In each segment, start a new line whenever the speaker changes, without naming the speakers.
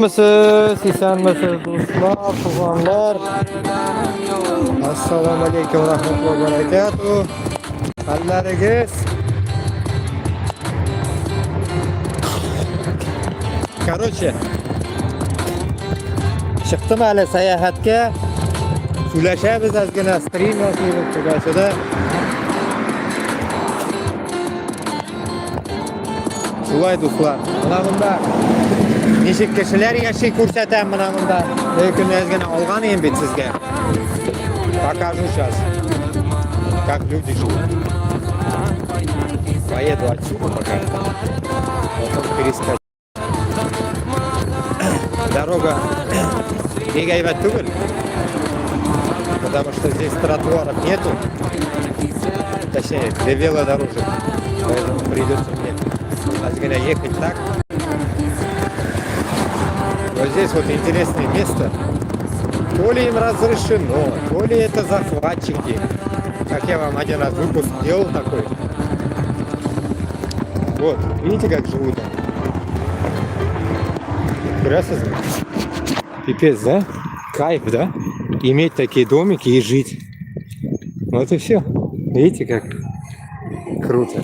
Mısınız, isen misiniz dostlar, tuğanlar? Assalamu alaikum rahmetullahi ve berekatuhu. Halleringiz? Короче, chiqdim hali sayohatga. Suylashamiz ozgina, stream yozaymiz tugashida. Shulay do'stlar. Mana bunda nechik kishilar yashay ko'rsataman mana bunda. Lekin ozgina olgan edim bet sizga. Покажу сейчас, как люди живут. Поеду отсюда пока. Потом перескочу. Дорога бегает тugul, потому что здесь тротуаров нету. Точнее, для велодорожек. Поэтому придется мне озгина ехать так. Вот здесь вот интересное место. То ли им разрешено, то ли это захватчики. Как я вам один раз выпуск делал такой. Вот, видите, как живут они? Красиво. Пипец, да? Кайф, да? Иметь такие домики и жить. Вот и все. Видите, как круто.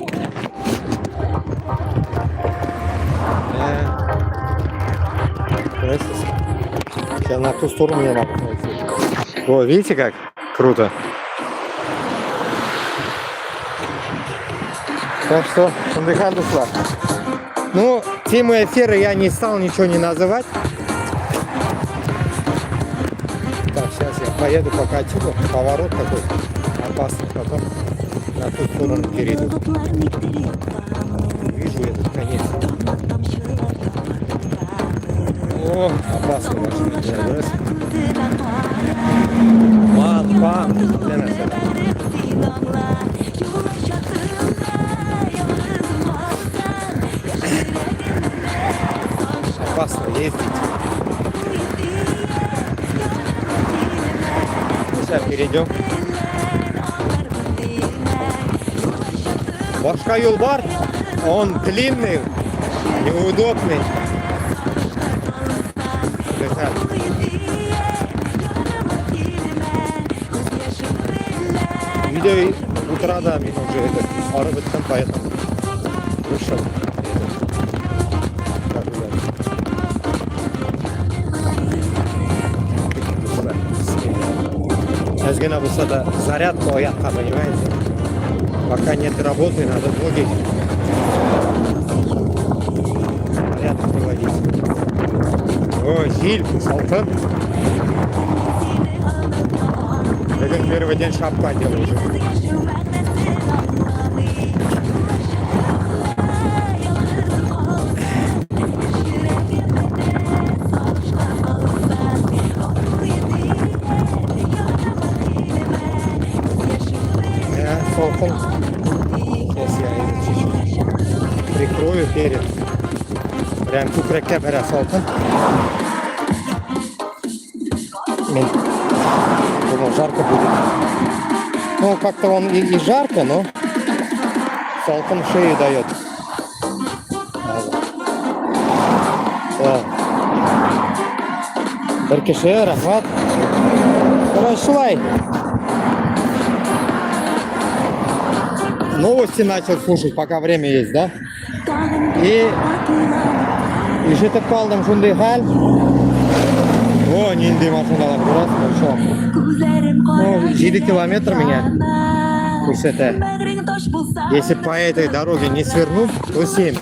Красиво. Сейчас на ту сторону мне надо пойти. О, видите, как круто. Так что, отдыхаем, душла. Ну, тему эфира я не стал ничего не называть. Так, сейчас я поеду пока отсюда. Поворот такой опасный, потом на ту сторону перейду. Вижу этот конец. О, опасно машина. Ман, пам, для нас это. Опасно ездить. Сейчас перейдем. Башка юл бар, он длинный, неудобный. Видео утра, да, мне уже это арабском, поэтому вышел. Озгина высота зарядку оятка, понимаете? Пока нет работы, надо блогить. Зарядку проводить. Ой, Зиль, Салтан. Это первый день шапка делаю уже. Салкон. Сейчас я его чуть-чуть прикрою перед. Прям тут камера салкон. Думал, жарко будет. Ну, как-то он и жарко, но салкон шею дает. Беркеше, рахмат. Короче, шулай. Новости начал слушать, пока время есть, да? И жетіп қалдым шундай хал. О, нендей машиналар көрасың, шо. Ну, 7 километр меня көрсетті. Если по этой дороге не сверну, то 7.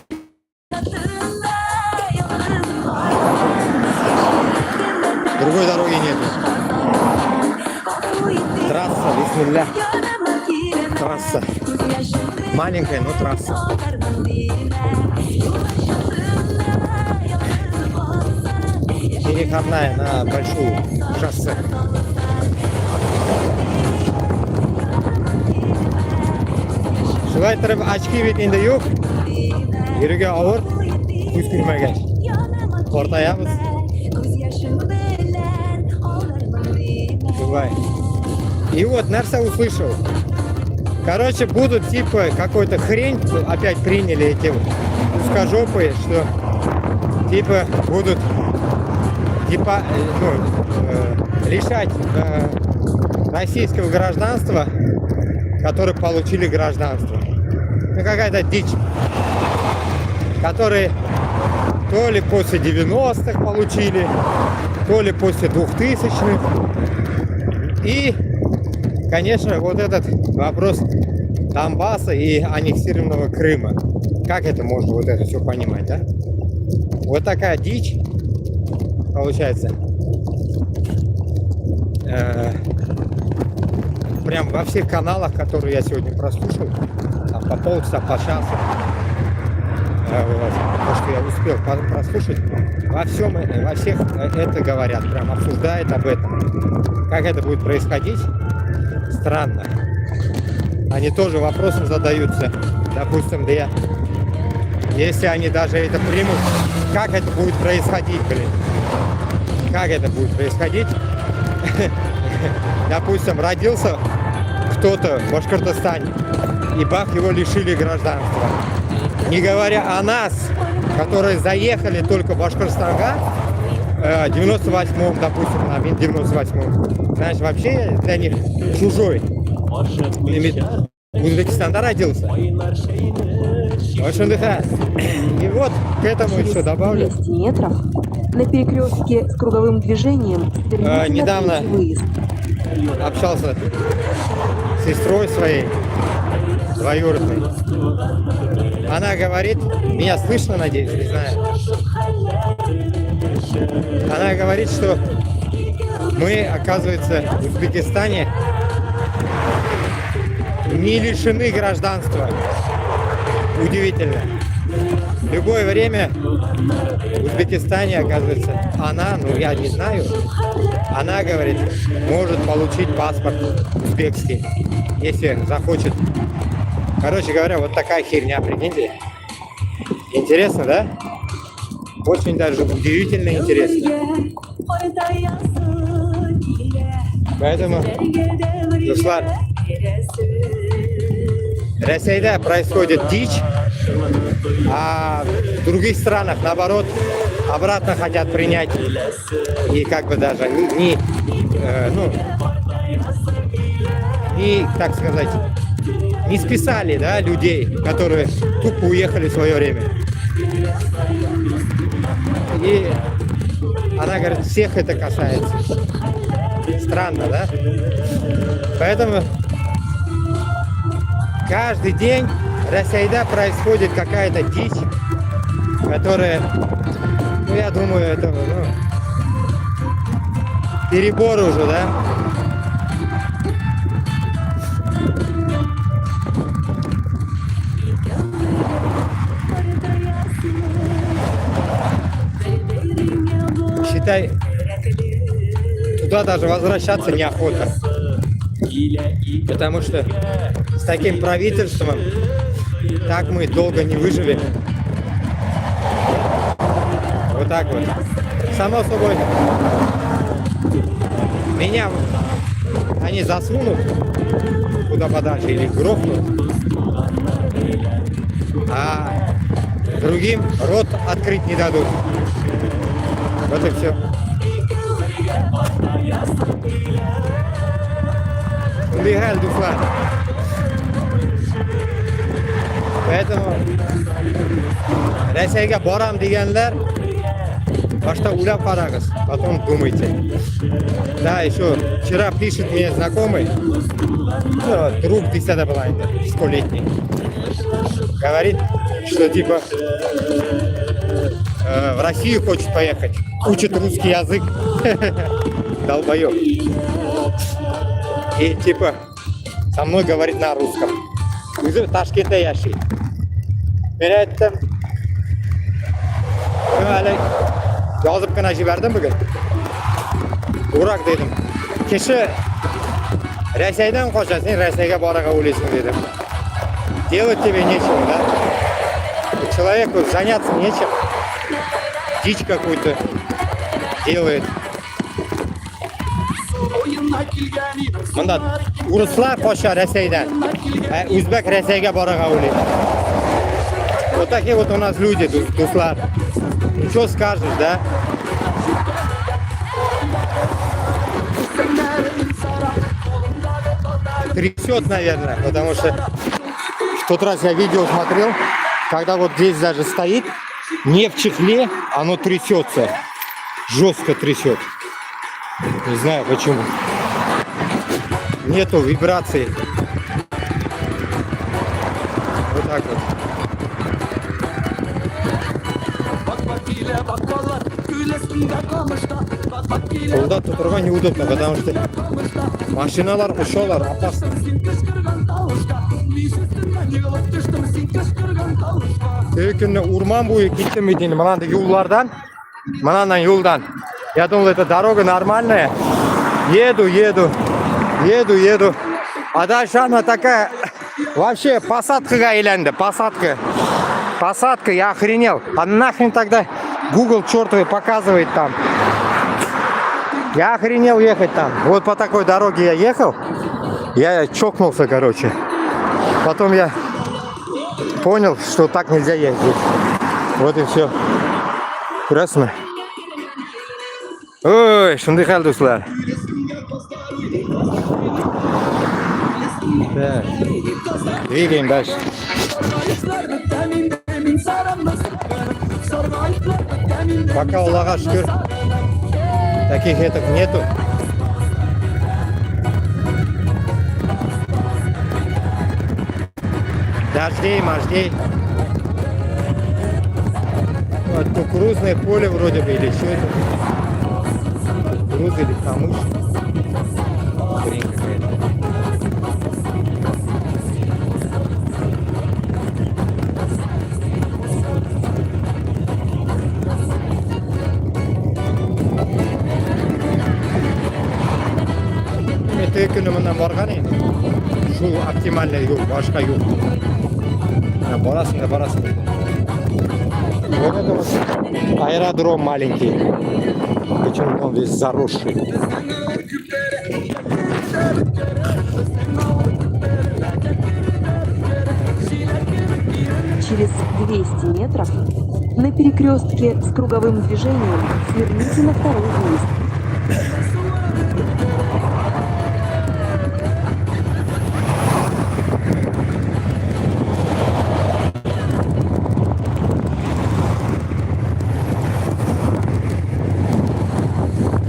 Другой дороги нету. Трасса, бисмилля. Трасса. Маленькая, но трасса. Переходная на большую шоссе. Шулай тұрып очки бетінде yok. Yürüge ağır. Yüz kürmegen. Ortayamız. Шулай. И вот, нәрсе услышал. Короче, будут типа какой-то хрень опять приняли эти узкожопые, что типа будут лишать российского гражданства, которые получили гражданство. Ну, какая-то дичь, которые то ли после 90-х получили, то ли после 2000-х. И, конечно, вот этот вопрос Донбасса и аннексированного Крыма. Как это можно вот это все понимать, да? Вот такая дичь получается. Прям во всех каналах, которые я сегодня прослушал, там по полчаса, по часу, то, что я успел прослушать, во всех это говорят, прям обсуждают об этом. Как это будет происходить? Странно. Они тоже вопросом задаются, допустим, да, если они даже это примут, как это будет происходить, блин? Как это будет происходить? Допустим, родился кто-то в Башкортостане, и бах, его лишили гражданства. Не говоря о нас, которые заехали только в Башкортостан в 98-м, допустим, а в 98-м. Значит, вообще для них чужой. В Узбекистане родился. Очень дыхает. И вот к этому еще добавлю.
200 метров на перекрестке с круговым движением
недавно
выезд.
общался с сестрой своей, двоюродной. Она говорит, меня слышно, надеюсь, не знаю. Она говорит, что мы, оказывается, в Узбекистане не лишены гражданства. Удивительно. В любое время в Узбекистане, оказывается, она, ну я не знаю, она, говорит, может получить паспорт узбекский, если захочет. Короче говоря, вот такая херня, прикиньте. Интересно, да? Очень даже удивительно интересно. Поэтому, Руслан, в России происходит дичь, а в других странах, наоборот, обратно хотят принять и как бы даже не, так сказать, не списали, да, людей, которые тупо уехали в свое время. И она говорит, всех это касается. Странно, да? Поэтому каждый день в России происходит какая-то дичь, которая, ну я думаю, это перебор уже, да? Считай, туда даже возвращаться неохота. Потому что с таким правительством так мы долго не выживем. Вот так вот. Само собой, меня они засунут куда подальше или грохнут, а другим рот открыть не дадут. Вот и все. Убегали душа. Поэтому Россияga boram deganlar boshqa ulab qarag'iz, потом думайте. Да, еще вчера пишет мне знакомый, друг 10 была, 100-летний, говорит, что типа в Россию хочет поехать, учит русский язык, долбоёб. И типа со мной говорит на русском. Өзі Ташкентте яшейді. Мен айттым, әлі жазып қана жібердім бүгін. Дурак дедім. Кеше Россиядан қоша, сен Россияға бараға өлесің дедім. Делать тебе нечего, да? Человеку заняться нечем. Дичь какую-то делает. Мында урыслар қоша Россиядан, өзбек Россияға бараға өледі. Вот такие вот у нас люди, дуслар. Ну что скажешь, да? трясет, наверное, потому что в тот раз я видео смотрел, когда вот здесь даже стоит, не в чехле, оно трясется, жестко трясет. Не знаю почему. Нету вибрации. Вот так вот. Солдат тұрған неудобно, потому что машиналар ұшалар, опасно. Күні урман бойы кеттім еден, мынандай юллардан, мынандан юлдан. Я думал, это дорога нормальная. Еду. А дальше она такая, вообще посадкаға айленді, посадка. Посадка, я охренел. А нахрен тогда Google чертовый показывает там. Я охренел ехать там. Вот по такой дороге я ехал. Я чокнулся, короче. Потом я понял, что так нельзя ездить. Вот и все. Красный. Ой, шундай хал, достар. Так. Двигаем дальше. Пока Аллаха шүкір, таких этих нету. Дождей. Вот кукурузное поле вроде бы, или что это? Кукуруза или камыш. Хрень какая-то. Мен күні мынан барған енді. Шу оптимальный юл, башқа юл. Барасың да. Вот это вот аэродром маленький. Почему он весь заросший.
Через 200 метров на перекрестке с круговым движением сверните на второй выезд.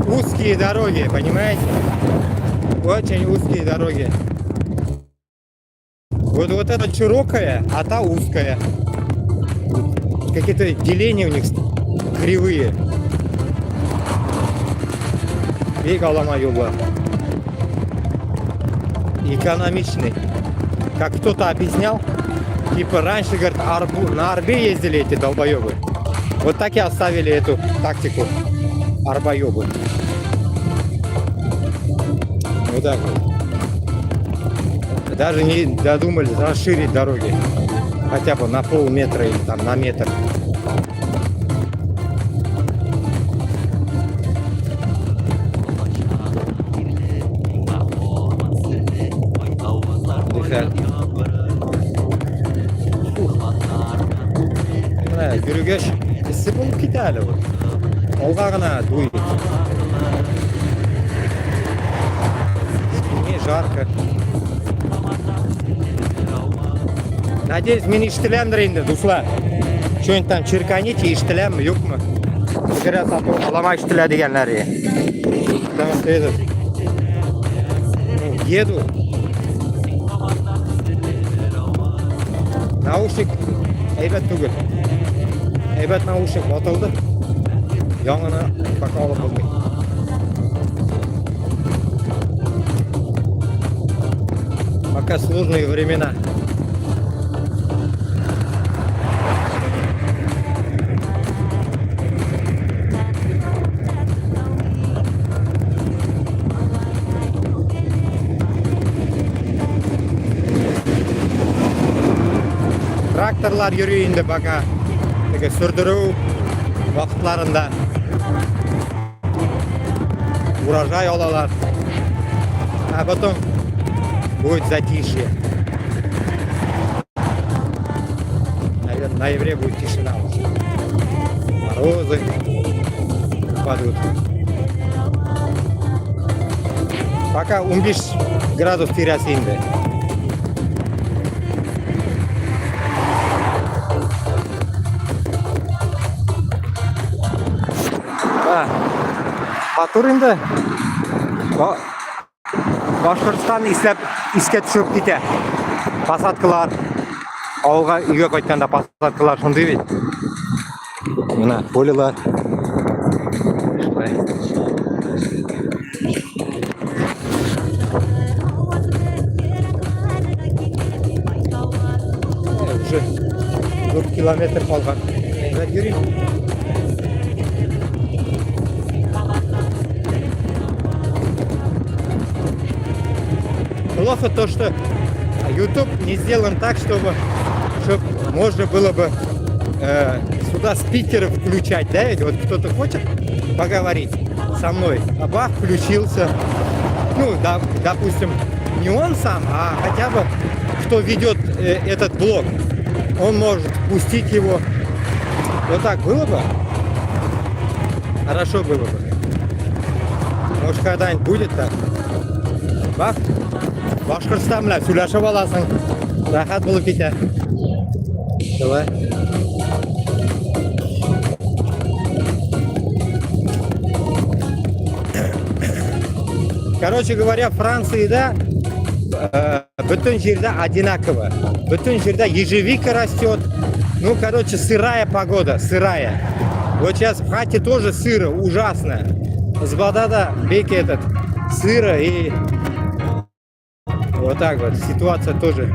Узкие дороги, понимаете? Очень узкие дороги. Вот эта широкая, а та узкая. Какие-то деления у них кривые. И голова юла. Экономичный. Как кто-то объяснял, типа раньше, говорит, на арбе ездили эти долбоебы. Вот так и оставили эту тактику арбоебы. Вот так вот. Даже не додумались расширить дороги. Хотя бы на полметра или там на метр. Мына жүргеш ісі болып кетті әлі бұл. Олға ғана дуй. Не жарко. Надеюсь, мен иштілемдір дуслар. Что-нибудь там черканите, иштілем, yok mu? Sigara satып алама иштіле дегенлер. Потому что этот... Еду. Наушник әйбәт түгел. Әйбәт наушник батылды. Яңына пока алып болмай. Пока сложные времена. Тракторлар yürüyünde baka sürdürü vakitlarında урожай алалар, а потом будет затишье. Наверное, в ноябре будет тишина. Морозы падают. Пока 15 gradus tirasi indi. Batur endi Boshqirdiston isga tushib ketadi. Посадкалар, ауылға үйге қайтқанда посадкалар сондай бет. Мына полилар. Уже 4 километр қалған. Жүрейін. Плохо то, что YouTube не сделан так, чтобы можно было бы сюда спикеров включать, да, ведь вот кто-то хочет поговорить со мной, а бах, включился, ну, да, допустим, не он сам, а хотя бы кто ведет этот блог, он может пустить его, вот так было бы, хорошо было бы, может когда-нибудь будет так, бах. Башқұртстан білән сөйләшіп аласың, рахат болып кетеді. Давай. Короче говоря, Францияда бүтін жерде одинаково. Бүтін жерде ежевика растет. Ну, короче, сырая погода, сырая. Вот сейчас в хате тоже сыро, ужасно. С Бадада беки этот сыро и... Вот так вот, ситуация тоже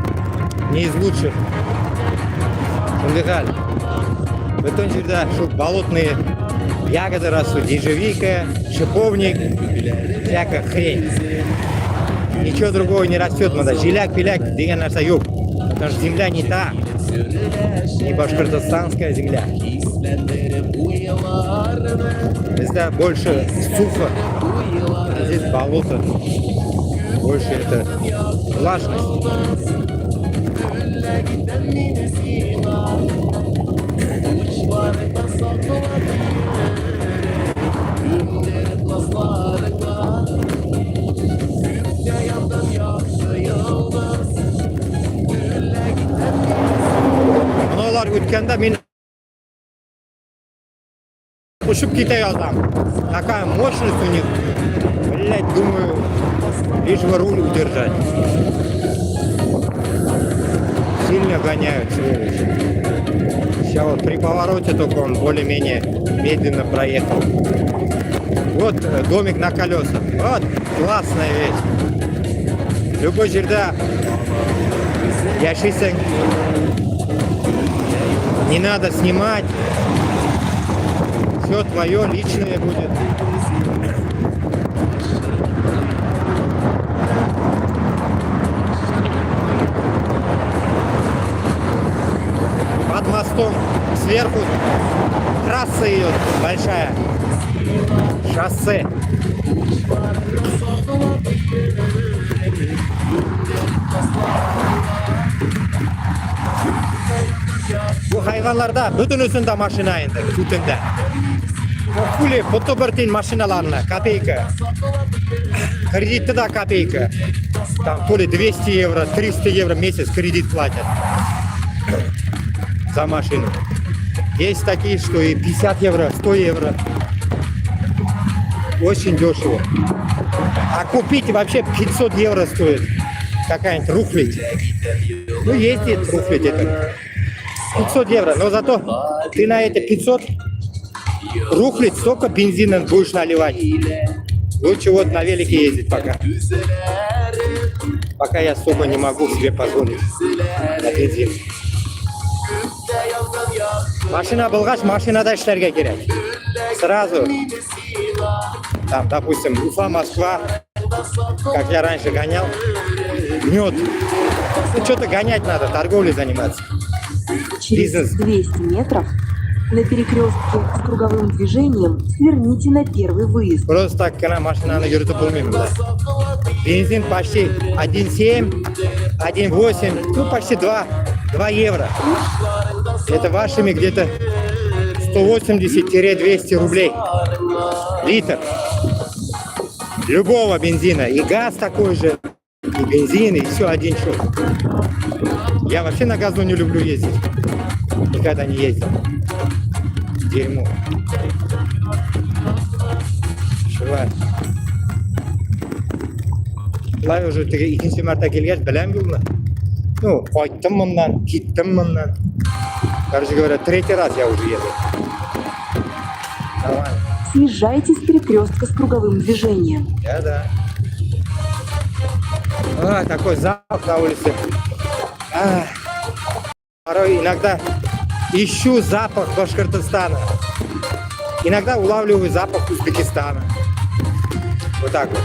не из лучших. Ундыхаль. В этом жерде, чтобы болотные ягоды растут, ежевика, шиповник, всякая хрень. Ничего другого не растет, надо жиляк-пиляк, деген нәрсе yok. Потому что земля не та, не башкортостанская земля. Здесь больше сухо, здесь болото. Больше это влажность. Мыналар өткенде мен ұшып кете жаздым. Такая мощность у них. Блять, думаю, лишь бы руль удержать. Сильно гоняют, сволочи. Сейчас вот при повороте только он более-менее медленно проехал. Вот домик на колесах. Вот классная вещь. Любой жерде яшисен. Не надо снимать. Все твое личное будет. Под мостом сверху трасса идет большая. Шоссе. Bu hayvanlarda bütün üstünde maşina indi, sütünde. Хули, потопертин машиналарына, копейка. Кредитті да копейка. Там то ли 200 евро, 300 евро в месяц кредит платят. За машину. Есть такие, что и 50 евро, 100 евро. Очень дешево. А купить вообще 500 евро стоит. Какая-нибудь рухлядь. Ну, ездит рухлядь это. 500 евро. Но зато ты на это 500 рухлядь столько бензина будешь наливать. Лучше вот на велике ездить пока. Пока я столько не могу себе позволить на бензин. Машина болғаш, машинада эшләргә керек. Сразу, там, допустим, Уфа, Москва, как я раньше гонял, мед. Ну, что-то гонять надо, торговлей заниматься.
Через
Бизнес.
200 метров на перекрестке с круговым движением сверните на первый выезд.
Просто так, когда машина йөртеп булмыйм, да. Бензин почти 1,7, 1,8, ну почти 2 евро. Это вашими где-то 180-200 рублей литр любого бензина. И газ такой же, и бензин, и все один счет. Я вообще на газу не люблю ездить. Никогда не ездил. Дерьмо. Шулай. Шулай уже ikkinchi marta kelgach bilan yo'lni. Ну, qaytdim bundan, ketdim bundan. Короче говоря, третий раз я уже еду. Нормально.
Съезжайте с перекрестка с круговым движением.
Да. Такой запах на улице. Порой иногда ищу запах Башкортостана. Иногда улавливаю запах Узбекистана. Вот так вот.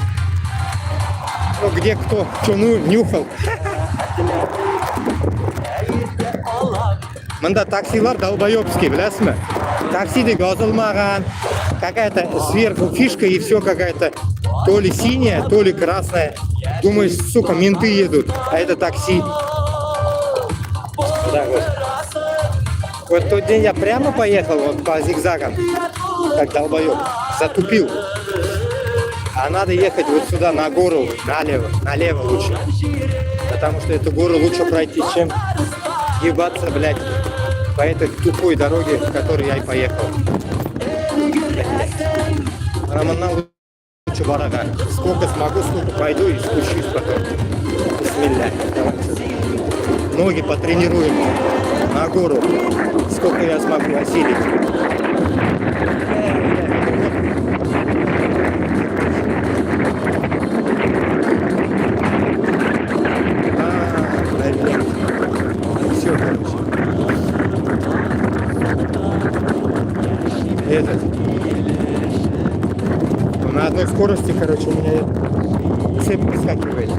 Ну, где кто что нюхал. Мында таксилар долбоебские, білесің? Таксиде газылмаған, какая-то сверху фишка и все какая-то то ли синяя, то ли красная. Думаешь, сука, менты едут, а это такси. Да, вот. Вот в тот день я прямо поехал вот по зигзагам, как долбоеб, затупил. А надо ехать вот сюда, на гору, налево лучше. Потому что эту гору лучше пройти, чем ебаться, блядь, по этой тупой дороге, в которой я и поехал. Романна лучше барага. Сколько смогу, столько пойду и спущусь потом. Бисмилля. Ноги потренируем на гору. Сколько я смогу осилить. Все, короче. Этот. На одной скорости, короче, у меня цепь выскакивает.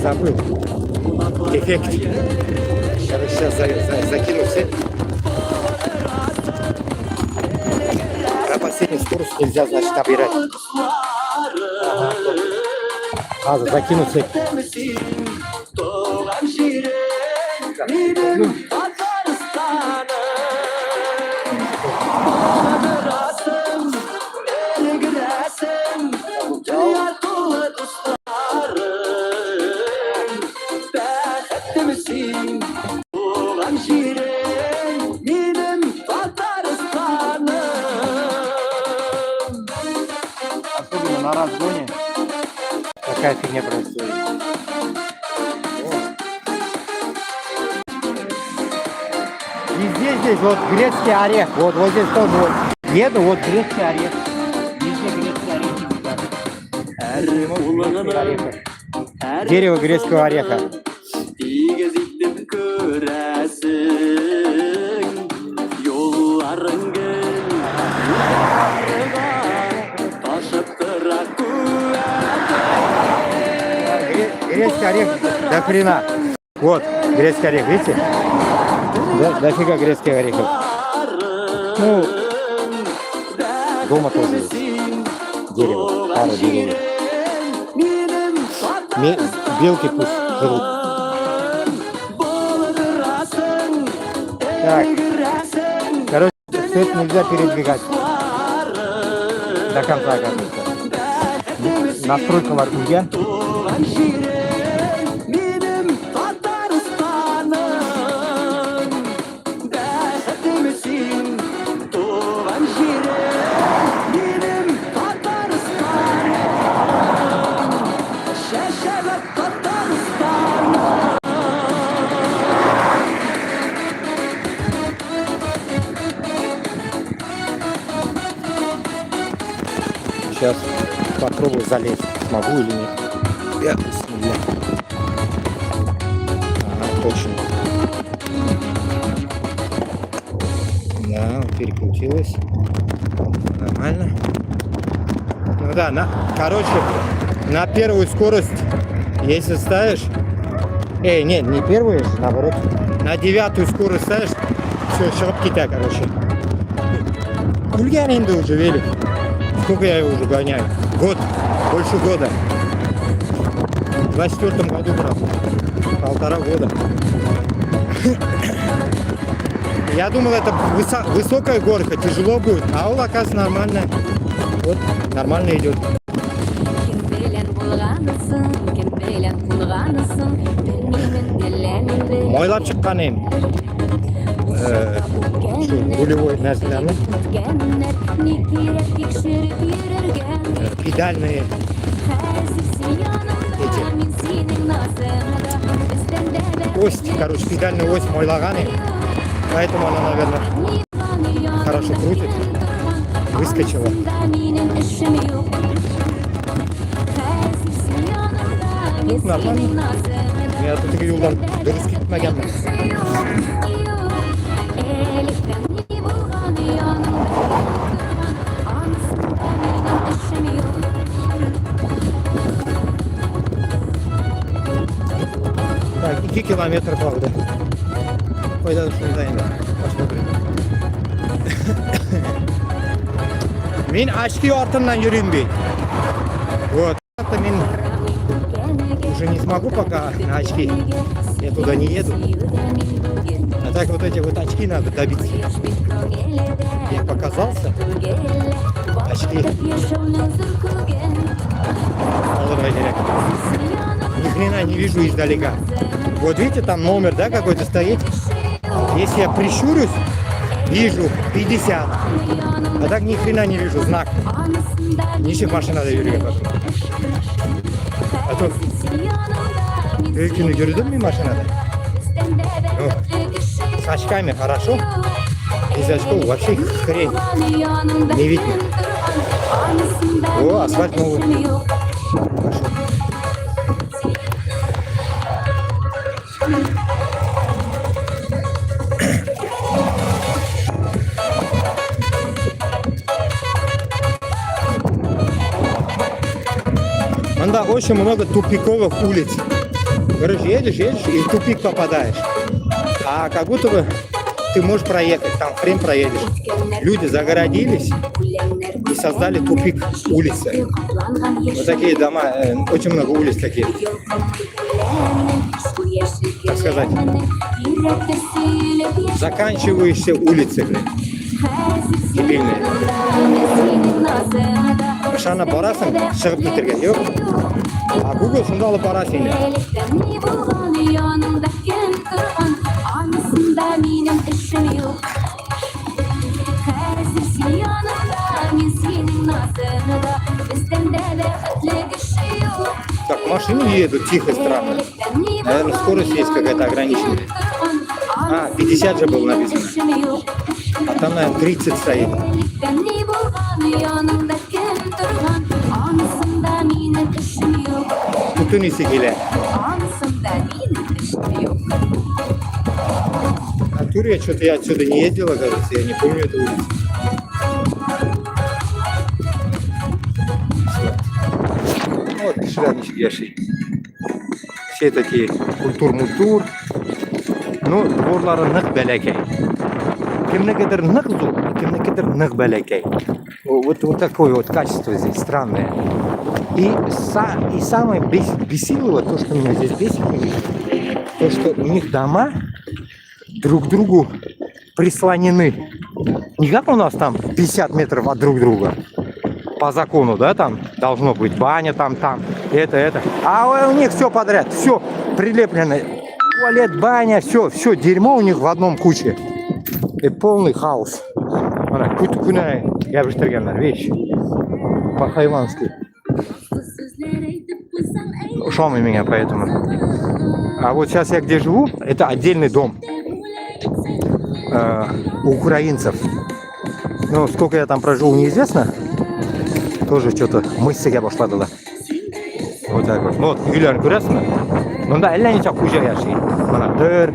Забыл. Эффект. Короче, сейчас закину цепь. На последнюю скорость нельзя, значит, набирать. Закину цепь. Особенно на разгоне такая фигня происходит. Везде здесь вот грецкий орех. Вот здесь тоже вот. Еду, вот грецкий орех. Везде грецкий орех. Дерево грецкого ореха. Грецкий орех до хрена. Вот, грецкий орех, видите? Дофига грецких орехов. Ну, дома тоже есть. Дерево, пара деревьев. Белки пусть живут. Так. Короче, цепь нельзя передвигать. До конца, оказывается. Настройка ларкунья. Сейчас попробую залезть, смогу или нет. Точно. Да, перекрутилась. Нормально. Ну да, короче, на первую скорость, если ставишь... нет, не первую, наоборот. На 9-ю скорость ставишь, все, шығып кетеді, короче. Ульян инде уже велик. Сколько я его уже гоняю? Год, больше года. В 24 году брал. 1,5 года. Я думал, это высокая горка, тяжело будет, а он, оказывается, нормально. Вот, нормально идет. Moylab chiqqan endi. Shu рулевой narsalarni. Pedalные. Ось, короче, педальную ось moylagan endi. Поэтому она, наверное, хорошо крутит. Выскочила. Нормально. Я тут yoldan dürüst gitmegendim. Так, 2 kilometre kaldı. Koyda şuradayım da. Посмотрим. Men очки артından yürüyeyim bir. Вот. Это мен уже не смогу пока на очки. Я туда не еду. А так вот эти вот очки надо добиться. Я показался. Очки. Ни хрена не вижу издалека. Вот видите, там номер, да, какой-то стоит. Если я прищурюсь, вижу 50. А так ни хрена не вижу знак. Ничего машинада yürüyor bak. А то öykünü gördün mü maşinada? Ну, с очками хорошо. Без очков вообще хрень. Не видно. О, асфальт новый. Хорошо. Анда очень много тупиковых улиц. Короче, едешь и в тупик попадаешь. А как будто бы ты можешь проехать, там хрен проедешь. Люди загородились и создали тупик улицы. Вот такие дома, очень много улиц таких. Так сказать, заканчивающиеся улицы. Дебильные. Шана барасың, шығып кетерген жоқ. А Google шында алып барасың. Так, машины едут тихо, странно. Наверное, скорость есть какая-то ограниченная. А, 50 же было написано. А там, наверное, 30 стоит. Bütün isikile. На туре что-то я отсюда не ездила, кажется, я не помню эту улицу. Вот шрядничек яши. Все такие культур-мультур. Ну, дворлары нық бәләкәй. Кемнекедер нық зор, кемнекедер нық бәләкәй. Вот такое вот качество здесь странное. И самое бесило, то, что меня здесь бесит, то, что у них дома друг к другу прислонены. Не как у нас там 50 метров от друг друга. По закону, да, там должно быть баня, там, это. А у них все подряд, все прилеплено. Туалет, баня, все дерьмо у них в одном куче. И полный хаос. Кутукуна, я бы штырганlar, вещи. По-хайвански. Ушел меня поэтому. А вот сейчас я где живу, это отдельный дом. У украинцев. Ну, сколько я там прожил, неизвестно. Тоже что-то мысль пошла туда. Вот так вот. Ну, вот, үйлерін көресің. Мұнда әлләнеше қожа яшайды. Мына 1,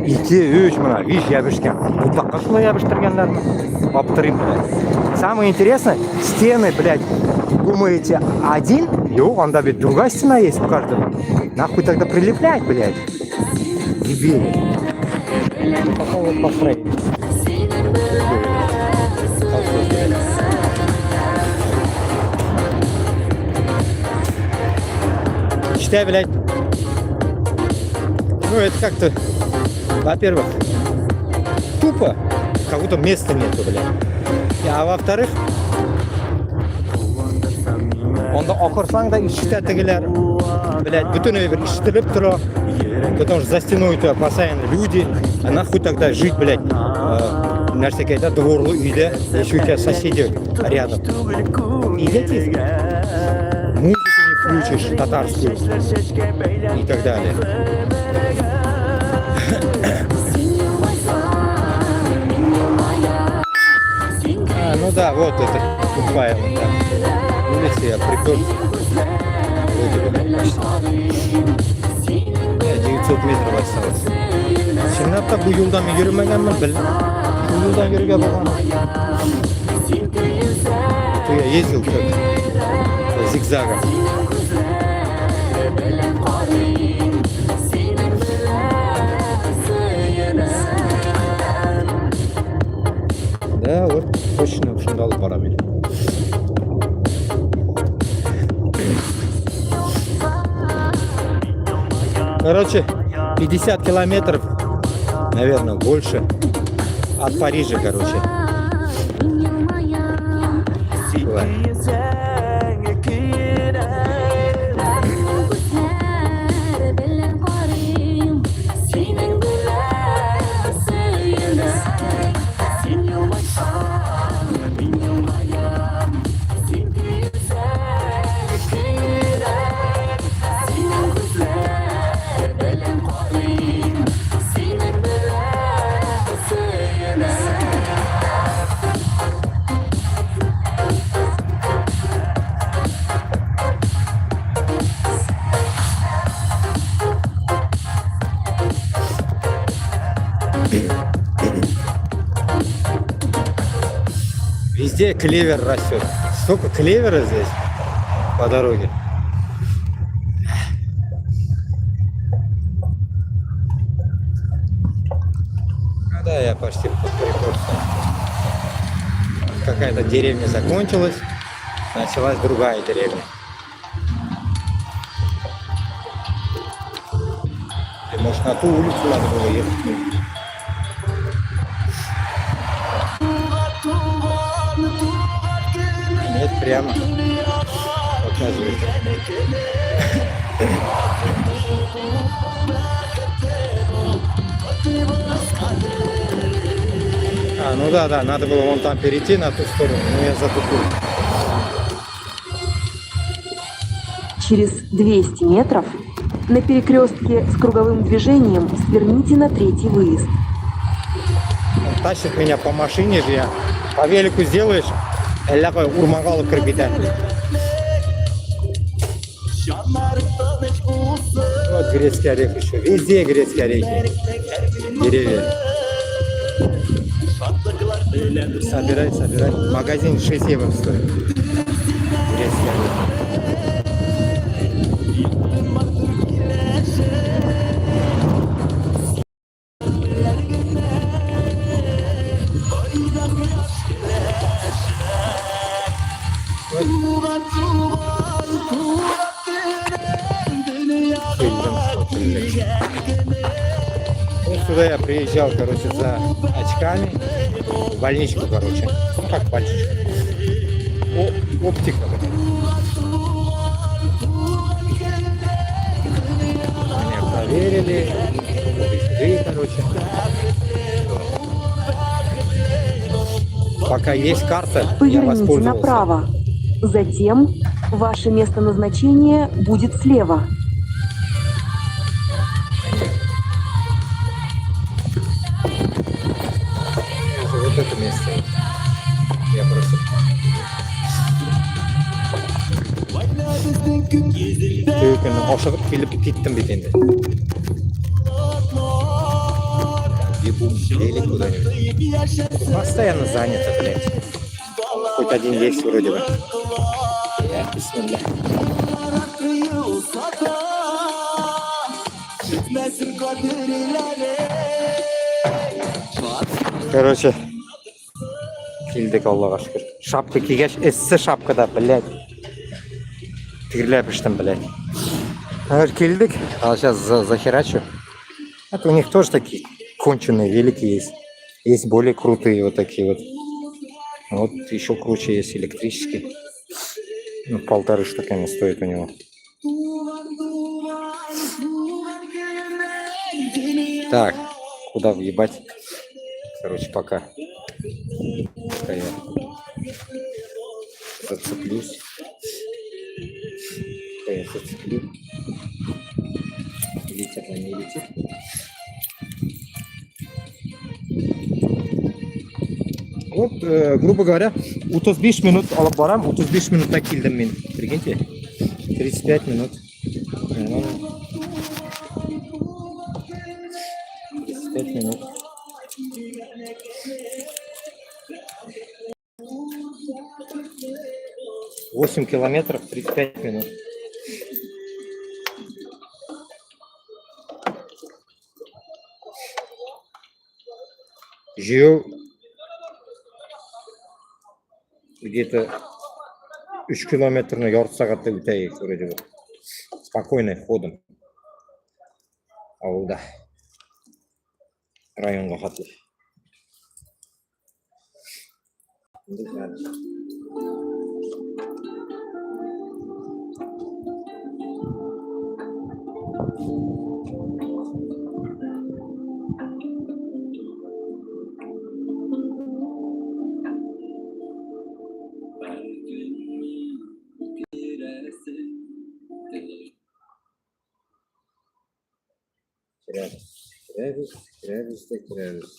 2, 3, мына 5 ябышкен. Бұтлаққа шулай ябыштыргандар. Поптырым, блядь. Самое интересное, стены, блядь, думаете, один? Yok, анда ведь другая стена есть у каждого. Нахуй тогда прилеплять, блядь. Дебили. Пока вот построить. Считай, блядь. Ну, это как-то, во-первых, тупо, как будто места нету, блядь. А во-вторых, он анда окырсаң да ишите тегелер, блядь, бүтүнөй бир иштелип туруп, потому что за стеной-то постоянно люди, а нахуй тогда жить, блядь, нәрсекейде дворлы үйде, если у тебя соседи рядом. Идите, музыку не включишь, татарскую и так далее. Ну да, вот это тупая вот так. Улица, я припер. Вроде бы как почти. 900 метров осталось. Чынлап та бу юлдан йөрмәгәнмен, бел. Бу юлдан йөргә булган. Я ездил как зигзагом. Да, вот точно ушундал бара бер. Короче, 50 километров, наверное, больше от Парижа, короче. Везде клевер растет. Столько клевера здесь по дороге. Ну да, я почти под прикорством. Какая-то деревня закончилась, началась другая деревня. И, может, на ту улицу надо было ехать. Нет, прямо показывает. Ну да, надо было вон там перейти на ту сторону, но я затупил.
Через 200 метров на перекрестке с круговым движением сверните на третий выезд.
Тащит меня по машине же я. По велику сделаешь, ляпай урмагал кирпича. Вот грецкий орех еще. Везде грецкие орехи. Деревья. Собирай. Магазин 6 евро стоит. Грецкий орех. Вот сюда я приезжал, короче, за очками. В больничку, короче. Ну как больничку? Оптика. Меня проверили. Короче. Пока есть карта, я
Поверните
воспользовался.
направо. Затем ваше место назначения будет слева.
Вот это место. Я просто... Түйкіні ашығып келіп кеттім бет енді. Или куда-нибудь. Постоянно занято, блядь. Хоть один есть вроде бы. Я, бисмилля. Короче, келдік Аллаға шүкір. Шапка кигеш, эссе шапкада, блядь. Тигрлеп іштім, блядь. Келдік, а сейчас захерачу. Это у них тоже такие конченые велики есть. Есть более крутые вот такие вот. Вот еще круче есть электрические. Ну, 1,5 штуки стоит у него. Так, куда въебать? Короче, пока я зацеплюсь. Пока я зацеплю. Летит, она не летит. Вот, грубо говоря, 35 минут алып барам, 35 минутта келдім мен. Прикиньте, 35 минут. 35 минут. 8 километров, 35 минут. Жил где-то 3 километрный ярд сағатта өтейік вроде бы. Спокойный ходом. Ауылда. Районға қатып. Кірәбіз.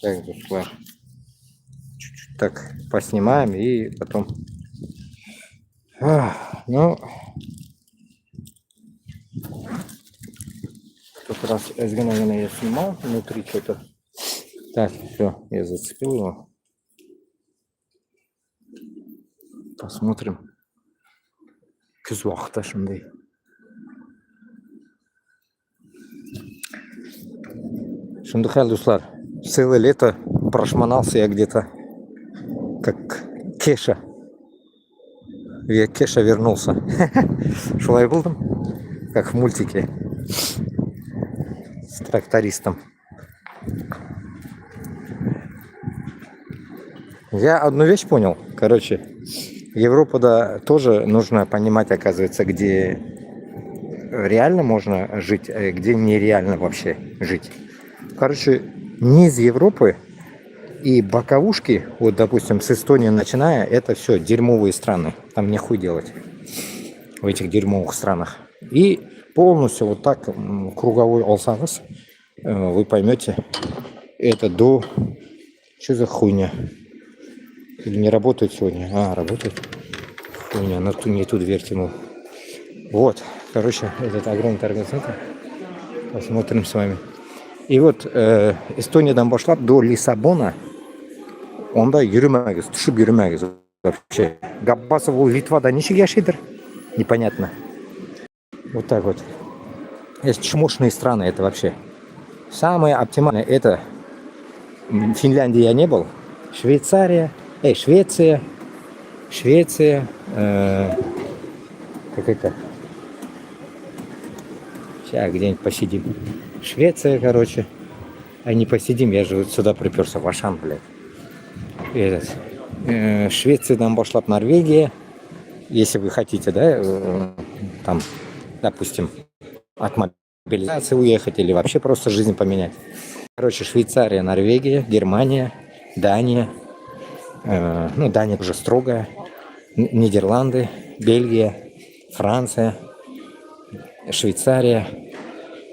Так, душла. Чуть-чуть так поснимаем и потом. Ну, в тот раз я снимал внутри что-то. Так, все, я зацепил его. Посмотрим. Күз уақыты шындай. Шынды хал, дуслар. Целое лето прошмонался я где-то, как Кеша. Я Кеша вернулся. Шулай болдым, как в мультике с трактористом. Я одну вещь понял. Короче, Европу да тоже нужно понимать, оказывается, где реально можно жить, а где нереально вообще жить. Короче, не из Европы и боковушки, вот, допустим, с Эстонии начиная, это все дерьмовые страны. Там нехуй делать в этих дерьмовых странах. И полностью вот так круговой алсагас, вы поймете, это до... Что за хуйня? Или не работает сегодня? Работает. Хуйня, на ту не ту дверь тянул. Вот, короче, этот огромный торговый центр. Посмотрим с вами. И вот Эстония пошла до Лиссабона. Онда йürümәгез, түшіп йürümәгез вообще. Габбасов ол Литвада ничек яшейдір? Непонятно. Вот так вот. Есть чмошные страны это вообще. Самое оптимальное это Финляндии я не был. Швеция. Как это? Сейчас где-нибудь посидим. Швеция, короче. А не посидим, я же вот сюда приперся, в Ашан, блядь. Швеция там пошла, Норвегия. Если вы хотите, да, там, допустим, от мобилизации уехать или вообще просто жизнь поменять. Короче, Швейцария, Норвегия, Германия, Дания. Дания уже строгая. Нидерланды, Бельгия, Франция, Швейцария.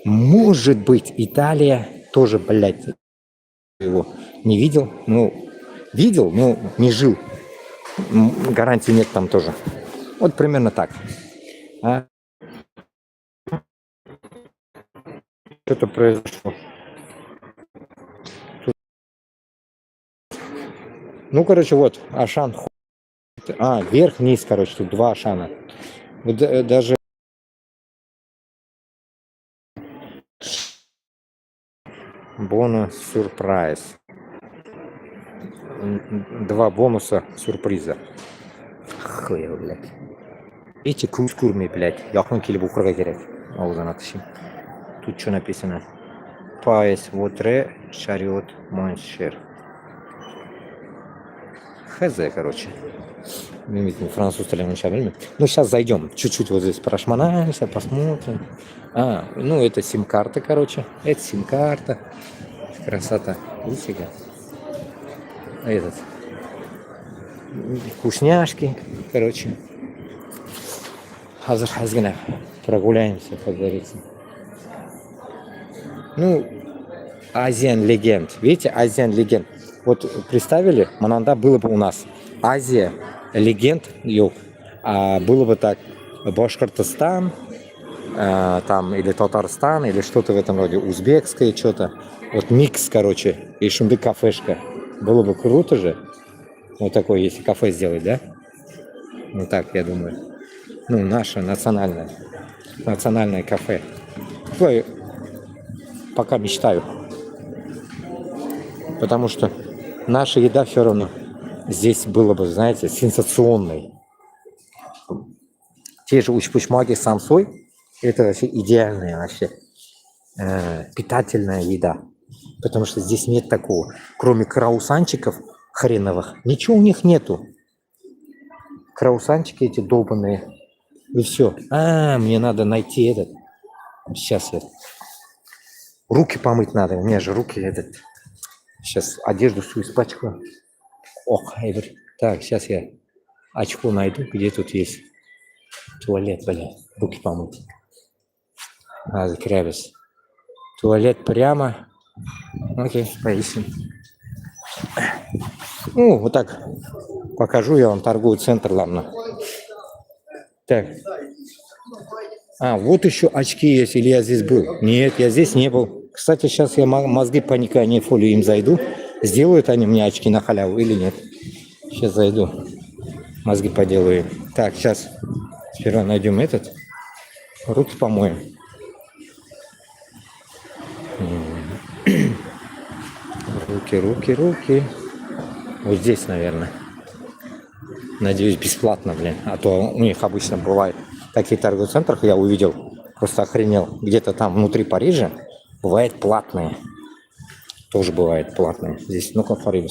Может быть, Италия тоже, блядь, его не видел. Видел, но не жил. Гарантии нет там тоже. Вот примерно так. Что-то произошло. Ну, короче, вот, Ашан. А, вверх-вниз, короче, тут два Ашана. Вот даже бонус сюрприз. Два бонуса сюрприза. Хуй, блядь. Эти курми, блядь. Яхнун келіп оқырға керек. Ауыздан атышым. Тут что написано? Паэс вотре шариот моншер. Хз, короче. Француз или ну, сейчас зайдем. Чуть-чуть вот здесь прошмонаемся, посмотрим. А, ну, это сим-карта, короче. Это сим-карта. Красота. Видите, этот. Вкусняшки, короче. Хазгана. Прогуляемся, как говорится. Ну, Азиан Легенд. Видите, Азиан Легенд. Вот представили, Мананда было бы у нас Азия Легенд, а было бы так Башкортостан, там или Татарстан, или что-то в этом роде, узбекское что-то. Вот микс, короче, и шумды кафешка. Было бы круто же. Вот такое, если кафе сделать, да? Ну так, я думаю. Ну, наше национальное кафе. Ой, пока мечтаю. Потому что наша еда все равно здесь было бы, знаете, сенсационной. Те же учпучмаги с самсой, это вообще идеальная вообще питательная еда. Потому что здесь нет такого. Кроме краусанчиков хреновых, ничего у них нету. Краусанчики эти долбаные. И все. Мне надо найти этот. Сейчас я. Руки помыть надо. У меня же руки этот. Сейчас одежду всю испачкаю. Ох, так, сейчас я очко найду, где тут есть туалет, блядь. Руки помыть. Закрываюсь. Туалет прямо. Окей, поищем. Ну, вот так покажу я вам торговый центр, ладно. Так. Вот еще очки есть, или я здесь был? Нет, я здесь не был. Кстати, сейчас я мозги паникания фолию им зайду. Сделают они мне очки на халяву или нет? Сейчас зайду. Мозги поделаю. Так, сейчас сперва найдем этот. Руки помоем. Руки. Вот здесь, наверное. Надеюсь, бесплатно, блин. А то у них обычно бывает в таких торговых центрах, я увидел, просто охренел. Где-то там внутри Парижа бывает платные. Тоже бывает платные. Здесь, ну-ка, проверим.